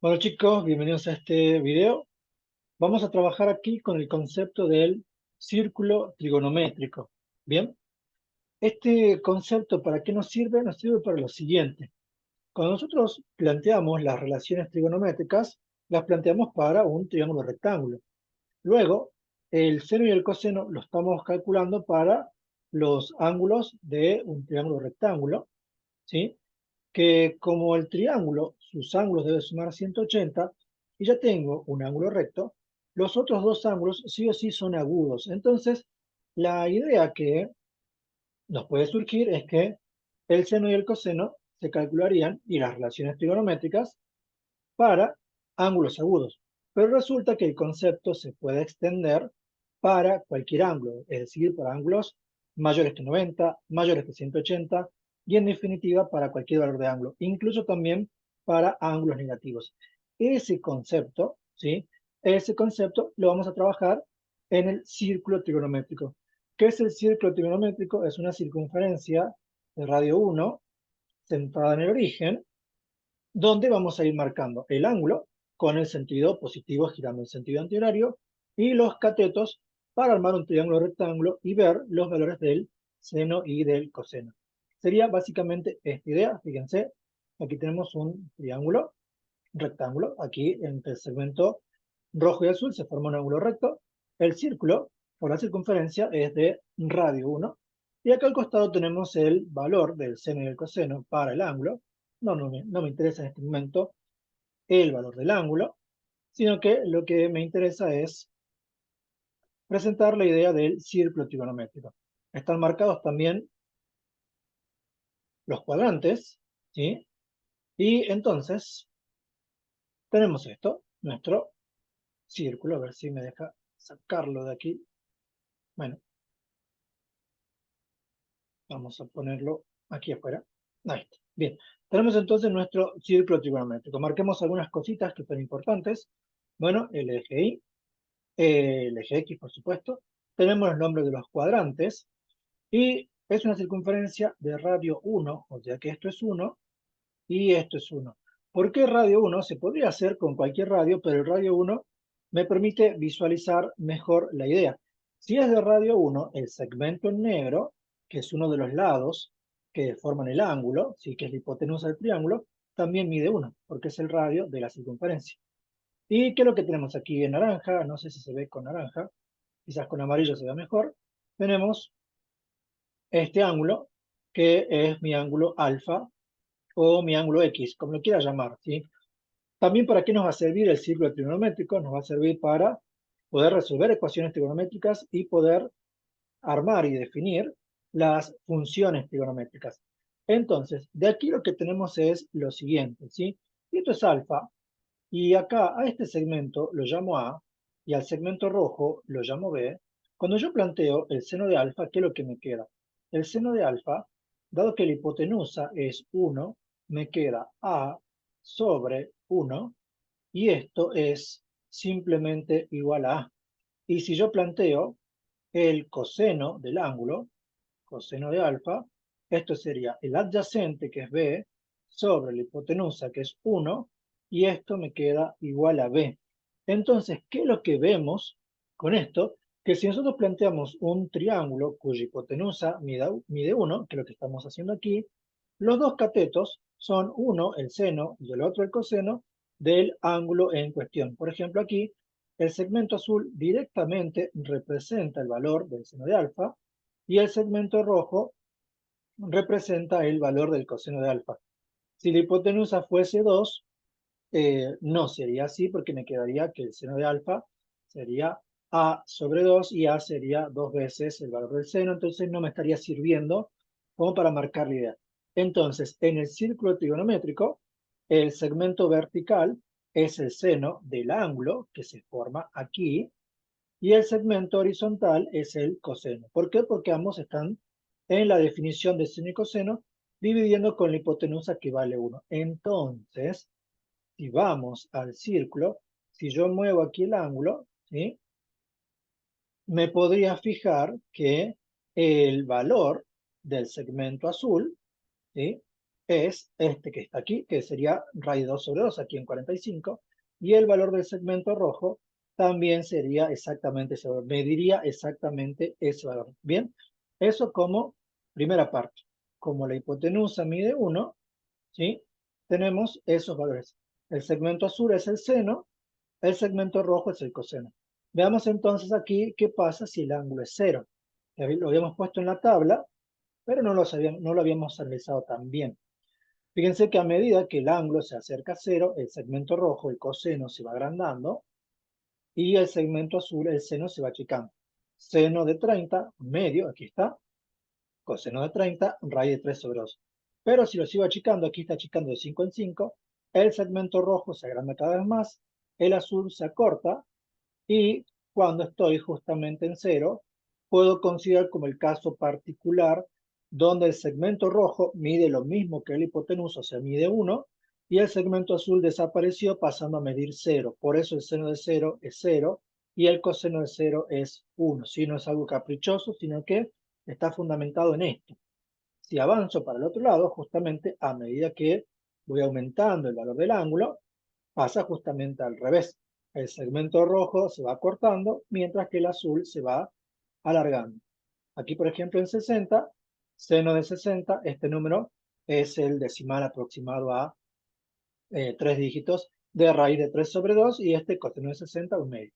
Bueno chicos, bienvenidos a este video. Vamos a trabajar aquí con el concepto del círculo trigonométrico. Bien, este concepto ¿para qué nos sirve? Nos sirve para lo siguiente. Cuando nosotros planteamos las relaciones trigonométricas, las planteamos para un triángulo rectángulo. Luego, el seno y el coseno lo estamos calculando para los ángulos de un triángulo rectángulo, ¿sí? Que como el triángulo, sus ángulos deben sumar 180, y ya tengo un ángulo recto, los otros dos ángulos sí o sí son agudos. Entonces, la idea que nos puede surgir es que el seno y el coseno se calcularían, y las relaciones trigonométricas, para ángulos agudos. Pero resulta que el concepto se puede extender para cualquier ángulo, es decir, para ángulos mayores que 90, mayores que 180, y en definitiva para cualquier valor de ángulo, incluso también para ángulos negativos. Ese concepto, ¿sí? Ese concepto lo vamos a trabajar en el círculo trigonométrico. ¿Qué es el círculo trigonométrico? Es una circunferencia de radio 1 centrada en el origen, donde vamos a ir marcando el ángulo con el sentido positivo girando en sentido antihorario y los catetos para armar un triángulo rectángulo y ver los valores del seno y del coseno. Sería básicamente esta idea. Fíjense, aquí tenemos un triángulo rectángulo. Aquí entre el segmento rojo y azul se forma un ángulo recto. El círculo por la circunferencia es de radio 1. Y acá al costado tenemos el valor del seno y el coseno para el ángulo. No me interesa en este momento el valor del ángulo, sino que lo que me interesa es presentar la idea del círculo trigonométrico. Están marcados también los cuadrantes, ¿sí? Y entonces tenemos esto, nuestro círculo. A ver si me deja sacarlo de aquí. Bueno, vamos a ponerlo aquí afuera. Ahí está. Bien, tenemos entonces nuestro círculo trigonométrico. Marquemos algunas cositas que son importantes. Bueno, el eje Y, el eje X, por supuesto. Tenemos los nombres de los cuadrantes. Y es una circunferencia de radio 1, o sea que esto es 1 y esto es 1. ¿Por qué radio 1? Se podría hacer con cualquier radio, pero el radio 1 me permite visualizar mejor la idea. Si es de radio 1, el segmento en negro, que es uno de los lados que forman el ángulo, ¿sí? Que es la hipotenusa del triángulo, también mide 1, porque es el radio de la circunferencia. ¿Y qué es lo que tenemos aquí en naranja? No sé si se ve con naranja, quizás con amarillo se ve mejor. Tenemos este ángulo, que es mi ángulo alfa o mi ángulo X, como lo quiera llamar, ¿sí? También, ¿para qué nos va a servir el círculo trigonométrico? Nos va a servir para poder resolver ecuaciones trigonométricas y poder armar y definir las funciones trigonométricas. Entonces, de aquí lo que tenemos es lo siguiente, ¿sí? Esto es alfa, y acá a este segmento lo llamo A, y al segmento rojo lo llamo B. Cuando yo planteo el seno de alfa, ¿qué es lo que me queda? El seno de alfa, dado que la hipotenusa es 1, me queda A sobre 1, y esto es simplemente igual a A. Y si yo planteo el coseno del ángulo, coseno de alfa, esto sería el adyacente, que es B, sobre la hipotenusa, que es 1, y esto me queda igual a B. Entonces, ¿qué es lo que vemos con esto? Que si nosotros planteamos un triángulo cuya hipotenusa mide 1, que es lo que estamos haciendo aquí, los dos catetos son uno el seno y el otro el coseno del ángulo en cuestión. Por ejemplo, aquí el segmento azul directamente representa el valor del seno de alfa, y el segmento rojo representa el valor del coseno de alfa. Si la hipotenusa fuese 2, no sería así, porque me quedaría que el seno de alfa sería A sobre 2, y A sería 2 veces el valor del seno, entonces no me estaría sirviendo como para marcar la idea. Entonces, en el círculo trigonométrico, el segmento vertical es el seno del ángulo que se forma aquí, y el segmento horizontal es el coseno. ¿Por qué? Porque ambos están en la definición de seno y coseno, dividiendo con la hipotenusa, que vale 1. Entonces, si vamos al círculo, si yo muevo aquí el ángulo, ¿sí? Me podría fijar que el valor del segmento azul, ¿sí? es este que está aquí, que sería raíz de 2 sobre 2 aquí en 45, y el valor del segmento rojo también sería exactamente ese valor, mediría exactamente ese valor. Bien, eso como primera parte. Como la hipotenusa mide 1, ¿sí? Tenemos esos valores. El segmento azul es el seno, el segmento rojo es el coseno. Veamos entonces aquí qué pasa si el ángulo es 0. Lo habíamos puesto en la tabla, pero no lo habíamos analizado tan bien. Fíjense que a medida que el ángulo se acerca a 0, el segmento rojo, el coseno, se va agrandando y el segmento azul, el seno, se va achicando. Seno de 30, medio, aquí está, coseno de 30, raíz de 3 sobre 2. Pero si lo sigo achicando, aquí está achicando de 5 en 5, el segmento rojo se agranda cada vez más, el azul se acorta y cuando estoy justamente en 0, puedo considerar como el caso particular donde el segmento rojo mide lo mismo que el hipotenusa, o sea, mide 1, y el segmento azul desapareció pasando a medir 0. Por eso el seno de 0 es 0 y el coseno de 0 es 1. Si no es algo caprichoso, sino que está fundamentado en esto. Si avanzo para el otro lado, justamente a medida que voy aumentando el valor del ángulo, pasa justamente al revés. El segmento rojo se va acortando, mientras que el azul se va alargando. Aquí, por ejemplo, en 60, seno de 60, este número es el decimal aproximado a 3 dígitos de raíz de 3 sobre 2 y este coseno de 60 un medio.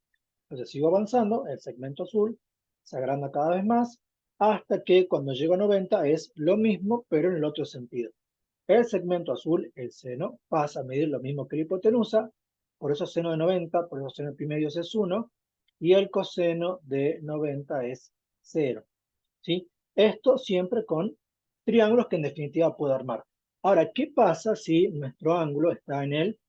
Entonces sigo avanzando, el segmento azul se agranda cada vez más hasta que cuando llego a 90 es lo mismo, pero en el otro sentido. El segmento azul, el seno, pasa a medir lo mismo que la hipotenusa, por eso seno de 90, por eso seno de pi medios es 1, y el coseno de 90 es 0. ¿Sí? Esto siempre con triángulos que en definitiva puedo armar. Ahora, ¿qué pasa si nuestro ángulo está en el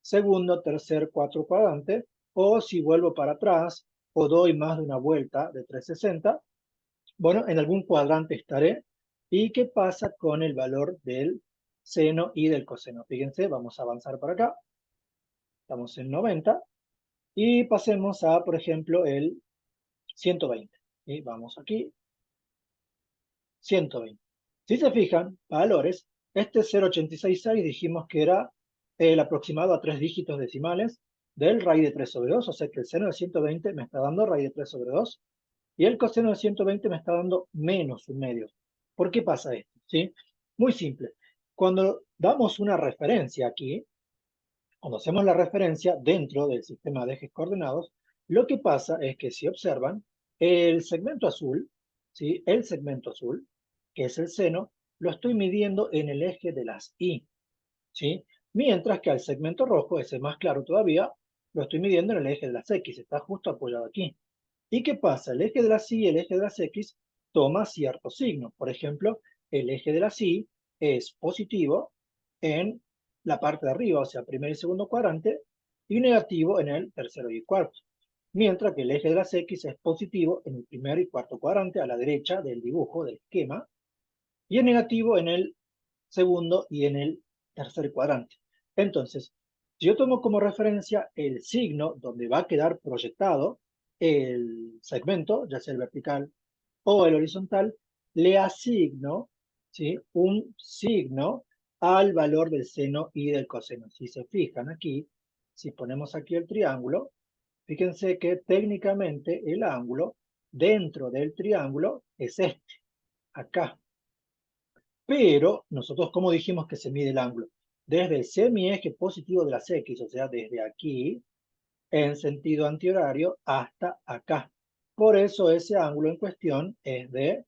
segundo, tercer, cuarto cuadrante? O si vuelvo para atrás o doy más de una vuelta de 360, bueno, en algún cuadrante estaré. ¿Y qué pasa con el valor del seno y del coseno? Fíjense, vamos a avanzar para acá. Estamos en 90 y pasemos a, por ejemplo, el 120. Y vamos aquí, 120. Si se fijan, valores, este 0,866 dijimos que era el aproximado a 3 dígitos decimales del raíz de 3 sobre 2, o sea que el seno de 120 me está dando raíz de 3 sobre 2 y el coseno de 120 me está dando menos un medio. ¿Por qué pasa esto? ¿Sí? Muy simple. Cuando damos una referencia aquí, cuando hacemos la referencia dentro del sistema de ejes coordenados, lo que pasa es que si observan, el segmento azul, ¿sí? El segmento azul, que es el seno, lo estoy midiendo en el eje de las Y, ¿sí? Mientras que al segmento rojo, ese más claro todavía, lo estoy midiendo en el eje de las X, está justo apoyado aquí. ¿Y qué pasa? El eje de las Y y el eje de las X toma ciertos signos. Por ejemplo, el eje de las Y es positivo en la parte de arriba, o sea, primer y segundo cuadrante, y negativo en el tercero y cuarto. Mientras que el eje de las X es positivo en el primer y cuarto cuadrante, a la derecha del dibujo, del esquema, y es negativo en el segundo y en el tercer cuadrante. Entonces, si yo tomo como referencia el signo donde va a quedar proyectado el segmento, ya sea el vertical o el horizontal, le asigno, ¿sí?, un signo al valor del seno y del coseno. Si se fijan aquí, si ponemos aquí el triángulo, fíjense que técnicamente el ángulo dentro del triángulo es este, acá. Pero nosotros, ¿cómo dijimos que se mide el ángulo? Desde el semieje positivo de las X, o sea, desde aquí, en sentido antihorario, hasta acá. Por eso ese ángulo en cuestión es de,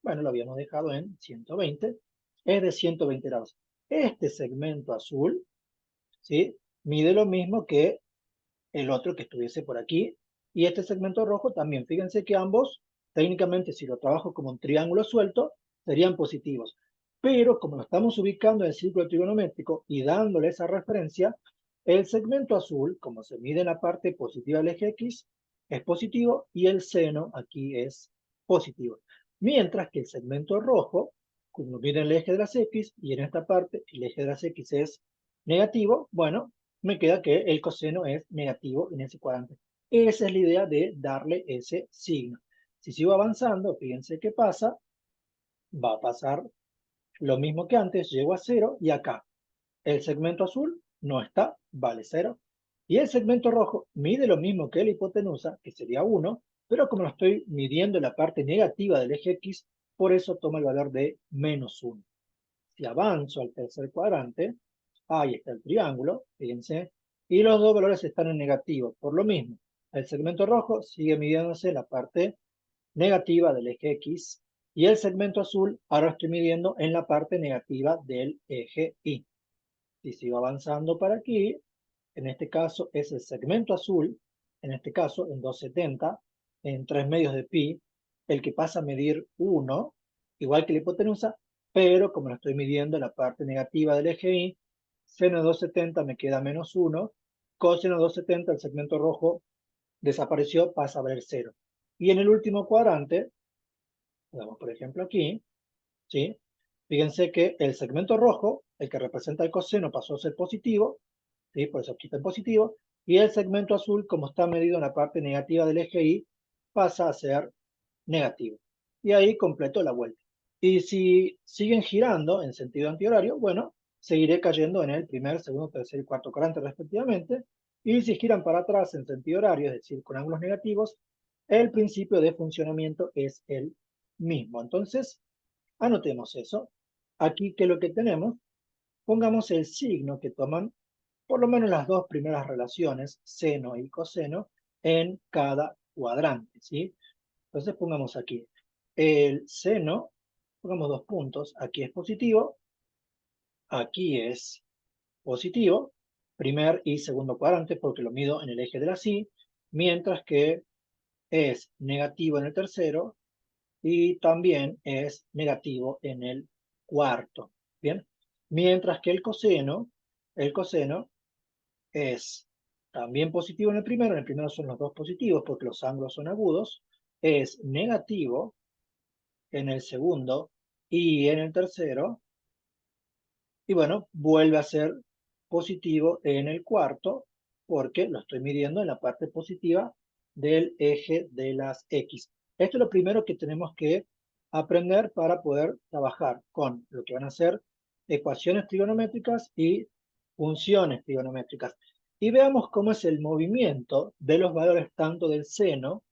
bueno, lo habíamos dejado en 120, es de 120 grados. Este segmento azul, ¿sí?, mide lo mismo que el otro que estuviese por aquí. Y este segmento rojo también. Fíjense que ambos, técnicamente, si lo trabajo como un triángulo suelto, serían positivos. Pero como lo estamos ubicando en el círculo trigonométrico y dándole esa referencia, el segmento azul, como se mide en la parte positiva del eje X, es positivo y el seno aquí es positivo. Mientras que el segmento rojo, como mide el eje de las X y en esta parte el eje de las X es negativo, bueno, me queda que el coseno es negativo en ese cuadrante. Esa es la idea de darle ese signo. Si sigo avanzando, fíjense qué pasa. Va a pasar Lo mismo que antes, llego a 0 y acá el segmento azul no está, vale 0. Y el segmento rojo mide lo mismo que la hipotenusa, que sería 1, pero como lo estoy midiendo en la parte negativa del eje X, por eso toma el valor de menos 1. Si avanzo al tercer cuadrante, ahí está el triángulo, fíjense, y los dos valores están en negativo. Por lo mismo, el segmento rojo sigue midiéndose la parte negativa del eje X y el segmento azul ahora estoy midiendo en la parte negativa del eje Y. Si sigo avanzando para aquí, en este caso es el segmento azul, en este caso en 270, en 3 medios de pi, el que pasa a medir 1, igual que la hipotenusa, pero como lo estoy midiendo en la parte negativa del eje Y, seno de 270 me queda menos 1, coseno de 270, el segmento rojo desapareció, pasa a valer 0. Y en el último cuadrante, vamos por ejemplo aquí, ¿sí? Fíjense que el segmento rojo, el que representa el coseno, pasó a ser positivo, ¿sí? Por eso aquí está en positivo, y el segmento azul, como está medido en la parte negativa del eje Y, pasa a ser negativo. Y ahí completo la vuelta. Y si siguen girando en sentido antihorario, bueno, seguiré cayendo en el primer, segundo, tercer y cuarto cuadrante respectivamente. Y si giran para atrás en sentido horario, es decir, con ángulos negativos, el principio de funcionamiento es el mismo. Entonces, anotemos eso. Aquí, ¿qué es lo que tenemos? Pongamos el signo que toman por lo menos las dos primeras relaciones, seno y coseno, en cada cuadrante, ¿sí? Entonces pongamos aquí el seno, pongamos 2 puntos, aquí es positivo, aquí es positivo, primer y segundo cuadrante porque lo mido en el eje de la Y, mientras que es negativo en el tercero y también es negativo en el cuarto, ¿bien? Mientras que el coseno es también positivo en el primero son los dos positivos porque los ángulos son agudos, es negativo en el segundo y en el tercero, y bueno, vuelve a ser positivo en el cuarto porque lo estoy midiendo en la parte positiva del eje de las X. Esto es lo primero que tenemos que aprender para poder trabajar con lo que van a ser ecuaciones trigonométricas y funciones trigonométricas. Y veamos cómo es el movimiento de los valores tanto del seno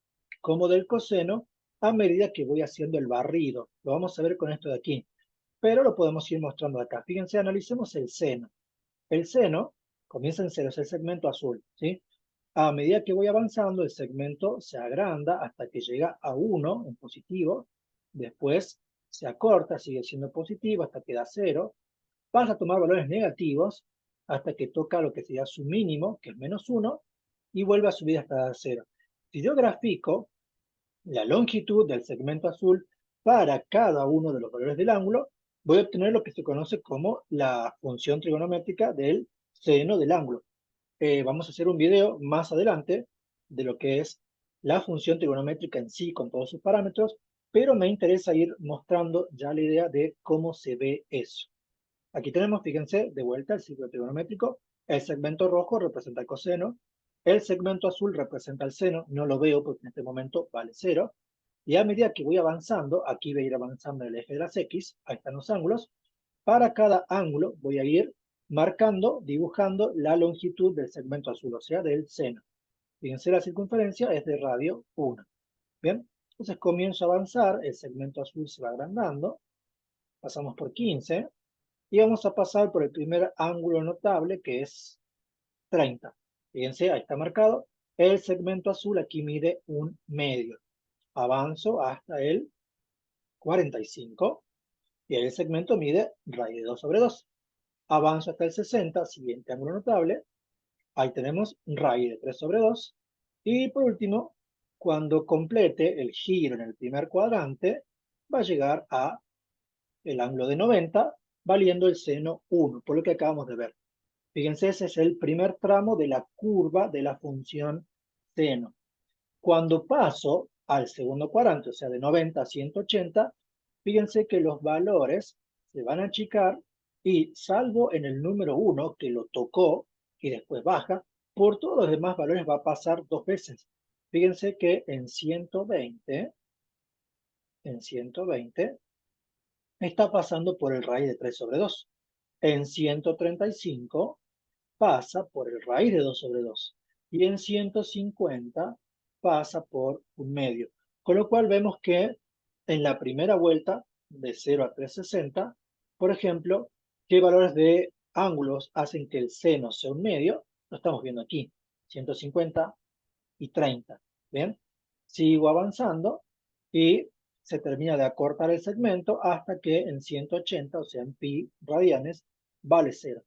como del coseno a medida que voy haciendo el barrido. Lo vamos a ver con esto de aquí, pero lo podemos ir mostrando acá. Fíjense, analicemos el seno. El seno comienza en 0, es el segmento azul, ¿sí? A medida que voy avanzando, el segmento se agranda hasta que llega a 1 en positivo, después se acorta, sigue siendo positivo hasta que da 0, pasa a tomar valores negativos hasta que toca lo que sería su mínimo, que es menos 1, y vuelve a subir hasta dar 0. Si yo grafico la longitud del segmento azul para cada uno de los valores del ángulo, voy a obtener lo que se conoce como la función trigonométrica del seno del ángulo. Vamos a hacer un video más adelante de lo que es la función trigonométrica en sí con todos sus parámetros, pero me interesa ir mostrando ya la idea de cómo se ve eso. Aquí tenemos, fíjense, de vuelta el ciclo trigonométrico. El segmento rojo representa el coseno. El segmento azul representa el seno. No lo veo porque en este momento vale 0. Y a medida que voy avanzando, aquí voy a ir avanzando el eje de las X. Ahí están los ángulos. Para cada ángulo voy a ir marcando, dibujando la longitud del segmento azul, o sea, del seno. Fíjense, la circunferencia es de radio 1. Bien, entonces comienzo a avanzar. El segmento azul se va agrandando. Pasamos por 15. Y vamos a pasar por el primer ángulo notable, que es 30. Fíjense, ahí está marcado. El segmento azul aquí mide 1 medio. Avanzo hasta el 45 y el segmento mide raíz de 2 sobre 2. Avanzo hasta el 60, siguiente ángulo notable. Ahí tenemos raíz de 3 sobre 2. Y por último, cuando complete el giro en el primer cuadrante, va a llegar a el ángulo de 90, valiendo el seno 1, por lo que acabamos de ver. Fíjense, ese es el primer tramo de la curva de la función seno. Cuando paso al segundo cuadrante, o sea, de 90 a 180, fíjense que los valores se van a achicar y salvo en el número 1, que lo tocó y después baja, por todos los demás valores va a pasar 2 veces. Fíjense que en 120, está pasando por el raíz de 3 sobre 2. En 135 pasa por el raíz de 2 sobre 2. Y en 150 pasa por un medio. Con lo cual vemos que en la primera vuelta, de 0 a 360, por ejemplo, ¿qué valores de ángulos hacen que el seno sea un medio? Lo estamos viendo aquí, 150 y 30. ¿Bien? Sigo avanzando y se termina de acortar el segmento hasta que en 180, o sea, en pi radianes, vale 0.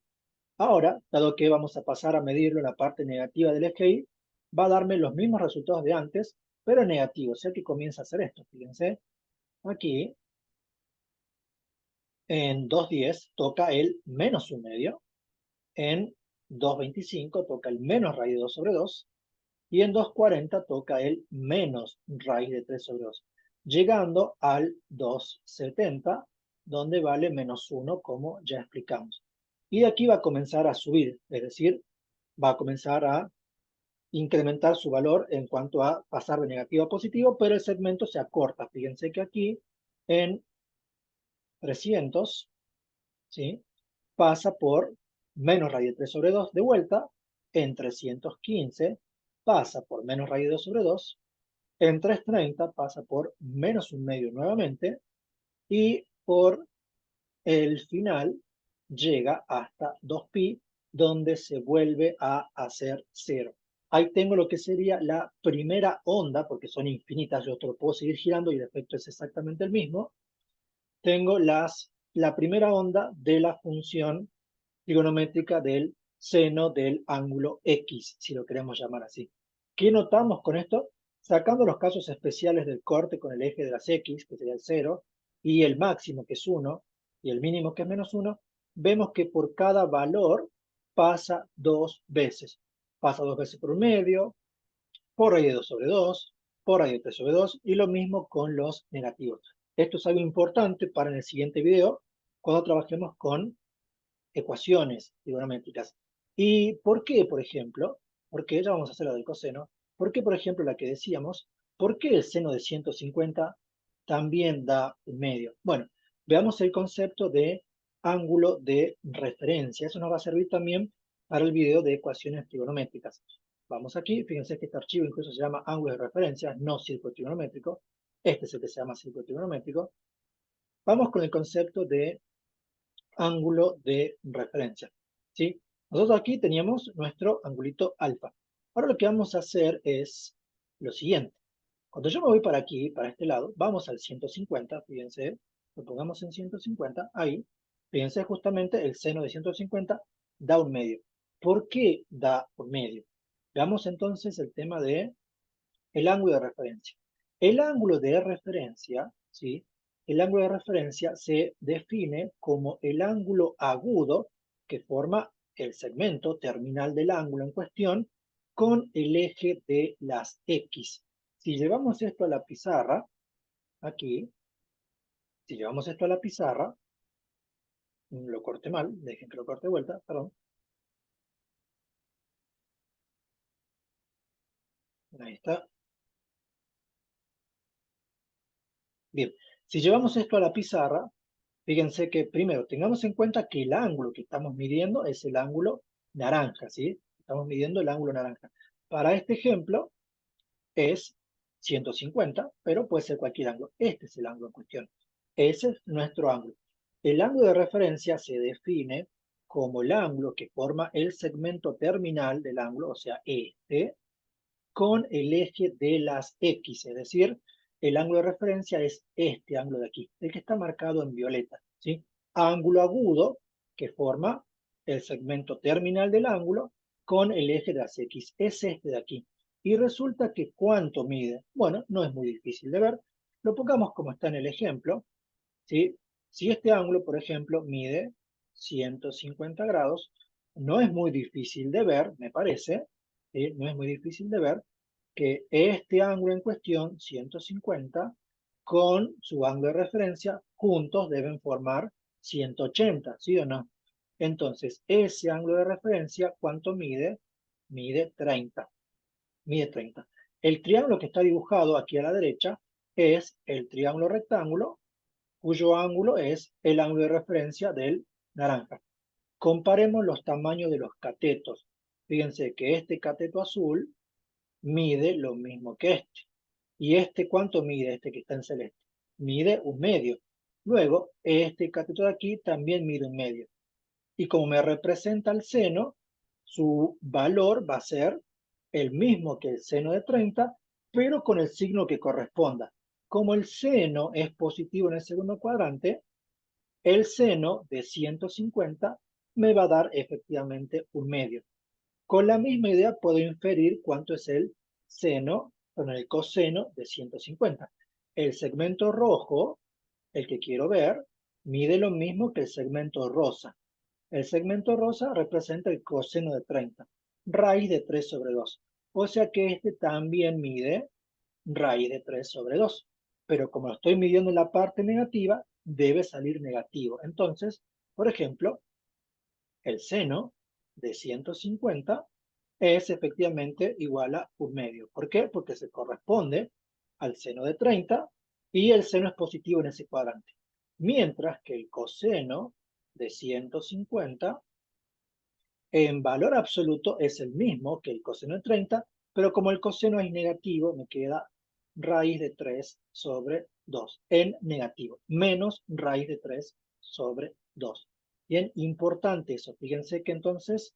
Ahora, dado que vamos a pasar a medirlo en la parte negativa del eje Y, va a darme los mismos resultados de antes, pero en negativo. O sea que comienza a hacer esto. Fíjense, aquí en 2,10 toca el menos un medio, en 2,25 toca el menos raíz de 2 sobre 2, y en 2,40 toca el menos raíz de 3 sobre 2, llegando al 2,70, donde vale menos 1, como ya explicamos. Y de aquí va a comenzar a subir, es decir, va a comenzar a incrementar su valor en cuanto a pasar de negativo a positivo, pero el segmento se acorta. Fíjense que aquí en 300, ¿sí?, pasa por menos raíz de 3 sobre 2 de vuelta, en 315 pasa por menos raíz de 2 sobre 2, en 330 pasa por menos un medio nuevamente, y por el final llega hasta 2pi, donde se vuelve a hacer 0. Ahí tengo lo que sería la primera onda, porque son infinitas, yo esto lo puedo seguir girando y el efecto es exactamente el mismo. Tengo la primera onda de la función trigonométrica del seno del ángulo X, si lo queremos llamar así. ¿Qué notamos con esto? Sacando los casos especiales del corte con el eje de las X, que sería el 0, y el máximo, que es 1, y el mínimo, que es menos 1, vemos que por cada valor pasa 2 veces. Pasa 2 veces por un medio, por raíz de 2 sobre 2, por raíz de 3 sobre 2, y lo mismo con los negativos. Esto es algo importante para en el siguiente video, cuando trabajemos con ecuaciones trigonométricas. ¿Y por qué, por ejemplo? Porque ya vamos a hacer la del coseno. ¿Por qué, por ejemplo, la que decíamos? ¿Por qué el seno de 150 también da un medio? Bueno, veamos el concepto de ángulo de referencia. Eso nos va a servir también para el video de ecuaciones trigonométricas. Vamos aquí, fíjense que este archivo incluso se llama ángulo de referencia, no círculo trigonométrico. Este es el que se llama círculo trigonométrico. Vamos con el concepto de ángulo de referencia, ¿sí? Nosotros aquí teníamos nuestro angulito alfa. Ahora lo que vamos a hacer es lo siguiente. Cuando yo me voy para aquí, para este lado, vamos al 150, fíjense, lo pongamos en 150, ahí, fíjense justamente el seno de 150 da un medio. ¿Por qué da un medio? Veamos entonces el tema de el ángulo de referencia. El ángulo de referencia, ¿sí? El ángulo de referencia se define como el ángulo agudo que forma el segmento terminal del ángulo en cuestión con el eje de las X. Si llevamos esto a la pizarra, aquí, si llevamos esto a la pizarra, lo corté mal, dejen que lo corte de vuelta, perdón. Ahí está. Bien, si llevamos esto a la pizarra, fíjense que primero tengamos en cuenta que el ángulo que estamos midiendo es el ángulo naranja, ¿sí? Estamos midiendo el ángulo naranja. Para este ejemplo es 150, pero puede ser cualquier ángulo. Este es el ángulo en cuestión. Ese es nuestro ángulo. El ángulo de referencia se define como el ángulo que forma el segmento terminal del ángulo, o sea, este, con el eje de las X, es decir, el ángulo de referencia es este ángulo de aquí, el que está marcado en violeta, ¿sí? Ángulo agudo que forma el segmento terminal del ángulo con el eje de las X, es este de aquí. Y resulta que ¿cuánto mide? Bueno, no es muy difícil de ver, lo pongamos como está en el ejemplo, ¿sí? Si este ángulo, por ejemplo, mide 150 grados, no es muy difícil de ver, me parece, ¿sí? No es muy difícil de ver que este ángulo en cuestión, 150, con su ángulo de referencia, juntos deben formar 180, ¿sí o no? Entonces, ese ángulo de referencia, ¿cuánto mide? Mide 30. Mide 30. El triángulo que está dibujado aquí a la derecha es el triángulo rectángulo cuyo ángulo es el ángulo de referencia del naranja. Comparemos los tamaños de los catetos. Fíjense que este cateto azul mide lo mismo que este. ¿Y este cuánto mide, este que está en celeste? Mide 1/2. Luego, este cateto de aquí también mide 1/2. Y como me representa el seno, su valor va a ser el mismo que el seno de 30, pero con el signo que corresponda. Como el seno es positivo en el segundo cuadrante, el seno de 150 me va a dar efectivamente 1/2. Con la misma idea puedo inferir cuánto es el seno, con el coseno de 150. El segmento rojo, el que quiero ver, mide lo mismo que el segmento rosa. El segmento rosa representa el coseno de 30, raíz de 3 sobre 2. O sea que este también mide raíz de 3 sobre 2. Pero como lo estoy midiendo en la parte negativa, debe salir negativo. Entonces, por ejemplo, el seno de 150 es efectivamente igual a 1/2. ¿Por qué? Porque se corresponde al seno de 30 y el seno es positivo en ese cuadrante. Mientras que el coseno de 150 en valor absoluto es el mismo que el coseno de 30, pero como el coseno es negativo, me queda raíz de 3 sobre 2 en negativo, menos raíz de 3 sobre 2. Bien, importante eso. Fíjense que entonces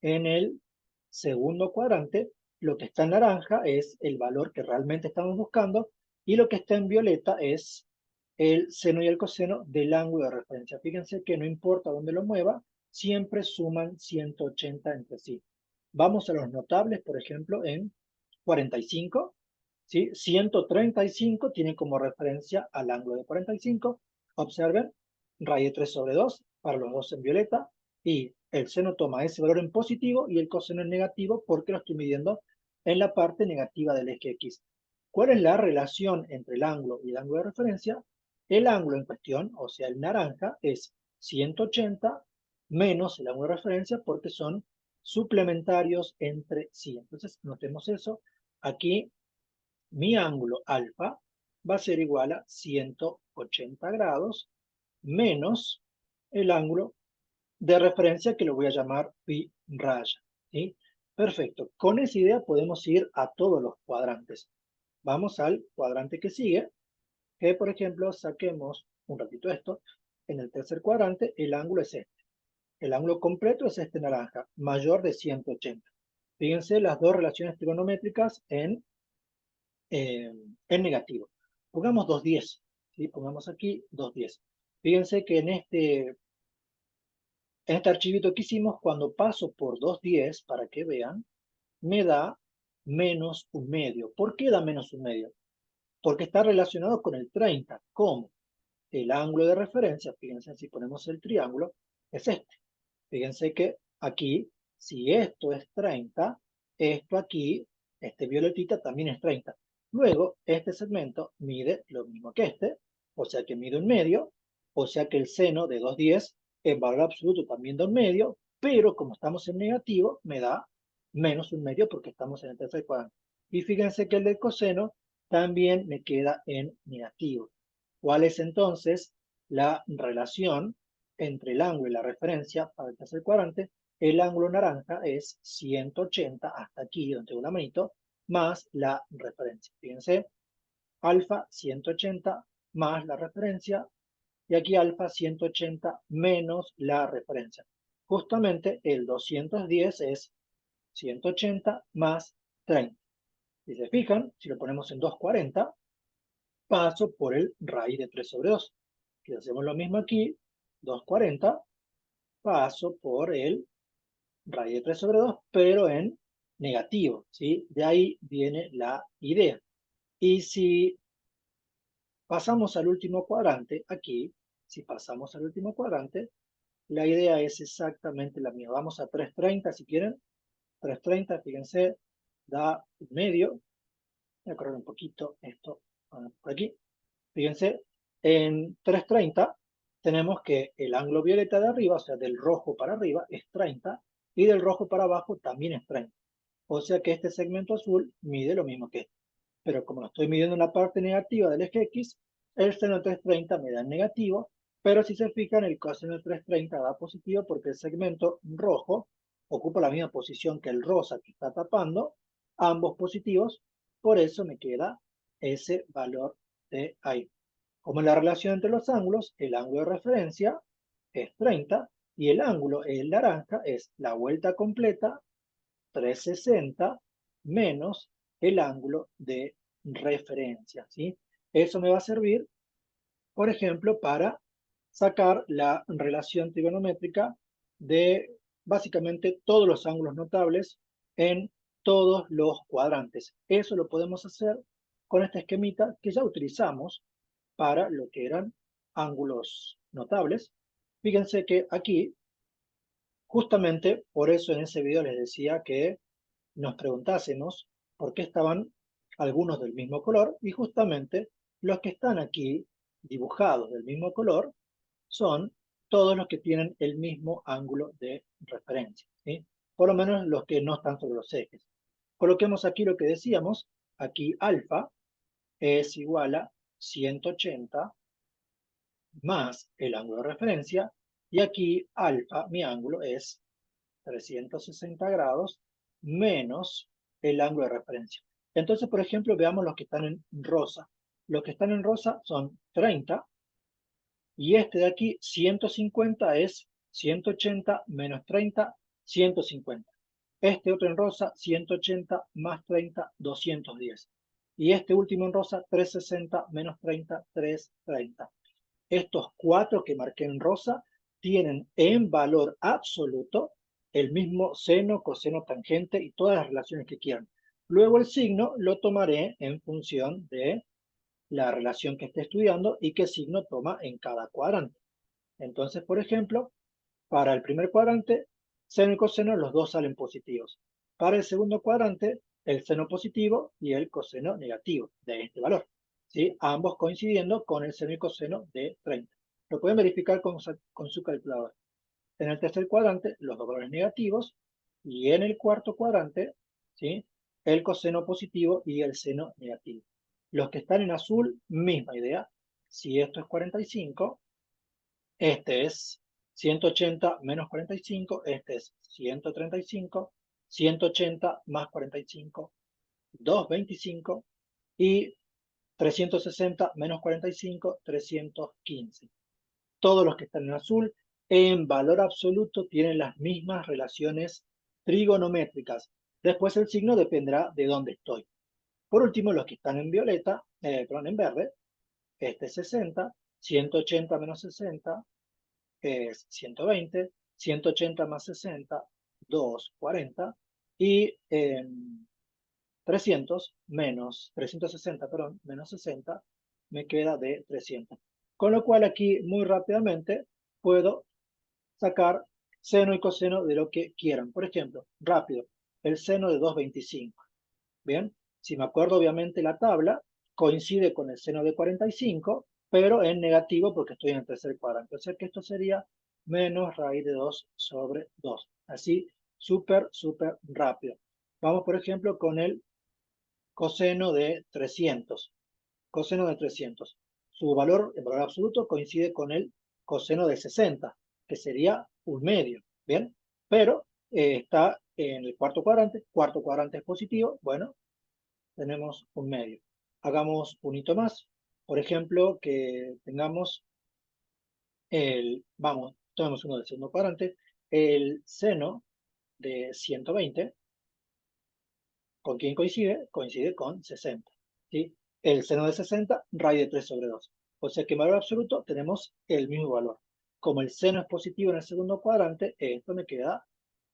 en el segundo cuadrante, lo que está en naranja es el valor que realmente estamos buscando y lo que está en violeta es el seno y el coseno del ángulo de referencia. Fíjense que no importa dónde lo mueva, siempre suman 180 entre sí. Vamos a los notables, por ejemplo, en 45, ¿sí? 135 tiene como referencia al ángulo de 45. Observen, raíz de 3 sobre 2 para los dos en violeta, y el seno toma ese valor en positivo y el coseno en negativo porque lo estoy midiendo en la parte negativa del eje X. ¿Cuál es la relación entre el ángulo y el ángulo de referencia? El ángulo en cuestión, o sea, el naranja, es 180 menos el ángulo de referencia porque son suplementarios entre sí. Entonces, notemos eso. Aquí mi ángulo alfa va a ser igual a 180 grados menos el ángulo de referencia que lo voy a llamar pi raya. ¿Sí? Perfecto. Con esa idea podemos ir a todos los cuadrantes. Vamos al cuadrante que sigue, que por ejemplo saquemos un ratito esto. En el tercer cuadrante el ángulo es este. El ángulo completo es este naranja, mayor de 180. Fíjense las dos relaciones trigonométricas en negativo. Pongamos 210. ¿Sí? Pongamos aquí 210. Fíjense que en este archivito que hicimos, cuando paso por 210, para que vean, me da menos 1/2. ¿Por qué da menos 1/2? Porque está relacionado con el 30. ¿Cómo? El ángulo de referencia, fíjense si ponemos el triángulo, es este. Fíjense que aquí, si esto es 30, esto aquí, este violetita también es 30. Luego, este segmento mide lo mismo que este, o sea que mide 1/2, o sea que el seno de 210 en valor absoluto también da 1/2, pero como estamos en negativo, me da menos 1/2 porque estamos en el tercer cuadrante. Y fíjense que el del coseno también me queda en negativo. ¿Cuál es entonces la relación entre el ángulo y la referencia para el tercer cuadrante? El ángulo naranja es 180 hasta aquí, donde tengo una manito, más la referencia. Fíjense, alfa 180 más la referencia, y aquí alfa 180 menos la referencia. Justamente el 210 es 180 más 30. Si se fijan, si lo ponemos en 240, paso por el raíz de 3 sobre 2. Si hacemos lo mismo aquí, 240, paso por el raíz de 3 sobre 2, pero en negativo, ¿sí? De ahí viene la idea. Y si pasamos al último cuadrante, aquí, si pasamos al último cuadrante, la idea es exactamente la misma. Vamos a 330 si quieren. 330, fíjense, da medio. Voy a correr un poquito esto por aquí. Fíjense, en 330 tenemos que el ángulo violeta de arriba, o sea, del rojo para arriba, es 30, y del rojo para abajo también es 30. O sea que este segmento azul mide lo mismo que este. Pero como lo estoy midiendo en la parte negativa del eje X, el seno de 330 me da negativo, pero si se fijan, el coseno de 330 da positivo porque el segmento rojo ocupa la misma posición que el rosa que está tapando, ambos positivos, por eso me queda ese valor de ahí. Como la relación entre los ángulos, el ángulo de referencia es 30 y el ángulo, el naranja, es la vuelta completa, 360, menos el ángulo de referencia, ¿sí? Eso me va a servir, por ejemplo, para sacar la relación trigonométrica de básicamente todos los ángulos notables en todos los cuadrantes. Eso lo podemos hacer con este esquemita que ya utilizamos para lo que eran ángulos notables. Fíjense que aquí, justamente por eso en ese video les decía que nos preguntásemos por qué estaban algunos del mismo color, y justamente los que están aquí dibujados del mismo color son todos los que tienen el mismo ángulo de referencia, ¿sí? Por lo menos los que no están sobre los ejes. Coloquemos aquí lo que decíamos, aquí alfa es igual a 180 más el ángulo de referencia, y aquí alfa, mi ángulo, es 360 grados menos el ángulo de referencia. Entonces, por ejemplo, veamos los que están en rosa. Los que están en rosa son 30, y este de aquí, 150, es 180 menos 30, 150. Este otro en rosa, 180 más 30, 210. Y este último en rosa, 360 menos 30, 330. Estos cuatro que marqué en rosa tienen en valor absoluto el mismo seno, coseno, tangente y todas las relaciones que quieran. Luego el signo lo tomaré en función de la relación que esté estudiando y qué signo toma en cada cuadrante. Entonces, por ejemplo, para el primer cuadrante, seno y coseno, los dos salen positivos. Para el segundo cuadrante, el seno positivo y el coseno negativo de este valor, ¿sí? Ambos coincidiendo con el seno y coseno de 30. Lo pueden verificar con su calculadora. En el tercer cuadrante, los dos valores negativos, y en el cuarto cuadrante, ¿sí?, el coseno positivo y el seno negativo. Los que están en azul, misma idea. Si esto es 45, este es 180 menos 45, este es 135, 180 más 45, 225, y 360 menos 45, 315. Todos los que están en azul, en valor absoluto, tienen las mismas relaciones trigonométricas. Después el signo dependerá de dónde estoy. Por último, los que están en violeta, perdón, en verde, este es 60, 180 menos 60 es 120, 180 más 60, 240, y 360, perdón, menos 60, me queda de 300. Con lo cual aquí muy rápidamente puedo sacar seno y coseno de lo que quieran. Por ejemplo, rápido, el seno de 225. Bien, si me acuerdo, obviamente la tabla coincide con el seno de 45, pero en negativo porque estoy en el tercer cuadrante. O sea que esto sería menos raíz de 2 sobre 2. Así, súper, súper rápido. Vamos, por ejemplo, con el coseno de 300. Coseno de 300. Su valor, en valor absoluto, coincide con el coseno de 60, que sería un medio. Bien, pero está en el cuarto cuadrante es positivo, bueno, tenemos un medio. Hagamos un hito más. Por ejemplo, que tengamos tomemos uno del segundo cuadrante, el seno de 120, ¿con quién coincide? Coincide con 60, ¿sí? El seno de 60, raíz de 3 sobre 2. O sea que en valor absoluto tenemos el mismo valor. Como el seno es positivo en el segundo cuadrante, esto me queda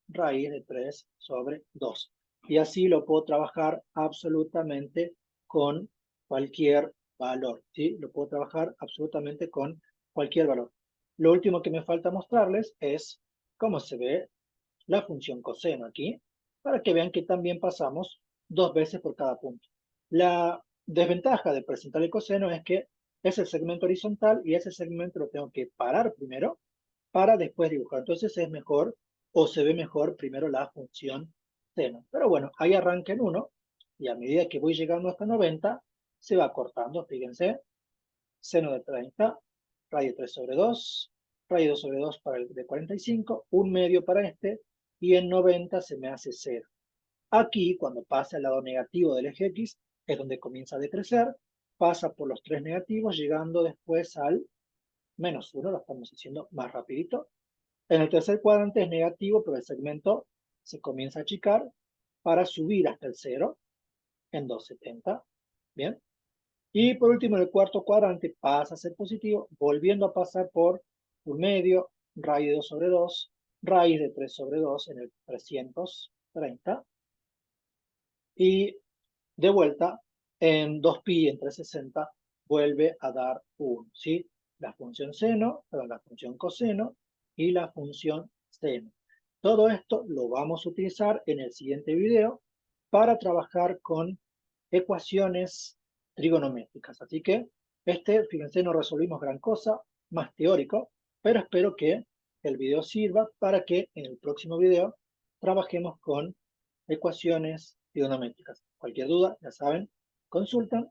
raíz de 3 sobre 2. Y así lo puedo trabajar absolutamente con cualquier valor, ¿sí? Lo puedo trabajar absolutamente con cualquier valor. Lo último que me falta mostrarles es cómo se ve la función coseno aquí, para que vean que también pasamos dos veces por cada punto. La desventaja de presentar el coseno es que es el segmento horizontal y ese segmento lo tengo que parar primero para después dibujar. Entonces es mejor, o se ve mejor primero la función seno. Pero bueno, ahí arranca en 1 y a medida que voy llegando hasta 90 se va cortando, fíjense. seno de 30, radio de 3 sobre 2, radio de 2 sobre 2 para el de 45, un medio para este, y en 90 se me hace 0. Aquí, cuando pasa al lado negativo del eje X, es donde comienza a decrecer, pasa por los tres negativos, llegando después al menos 1, lo estamos haciendo más rapidito. En el tercer cuadrante es negativo, pero el segmento se comienza a achicar para subir hasta el 0 en 2,70. Bien. Y por último, en el cuarto cuadrante pasa a ser positivo, volviendo a pasar por un medio, raíz de 2 sobre 2, raíz de 3 sobre 2 en el 330. Y de vuelta, en 2pi en 360 vuelve a dar 1, ¿sí? La función seno, perdón, la función coseno y la función seno. Todo esto lo vamos a utilizar en el siguiente video para trabajar con ecuaciones trigonométricas. Así que fíjense, no resolvimos gran cosa, más teórico, pero espero que el video sirva para que en el próximo video trabajemos con ecuaciones trigonométricas. Cualquier duda, ya saben, consultan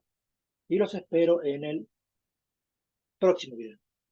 y los espero en el próximo video.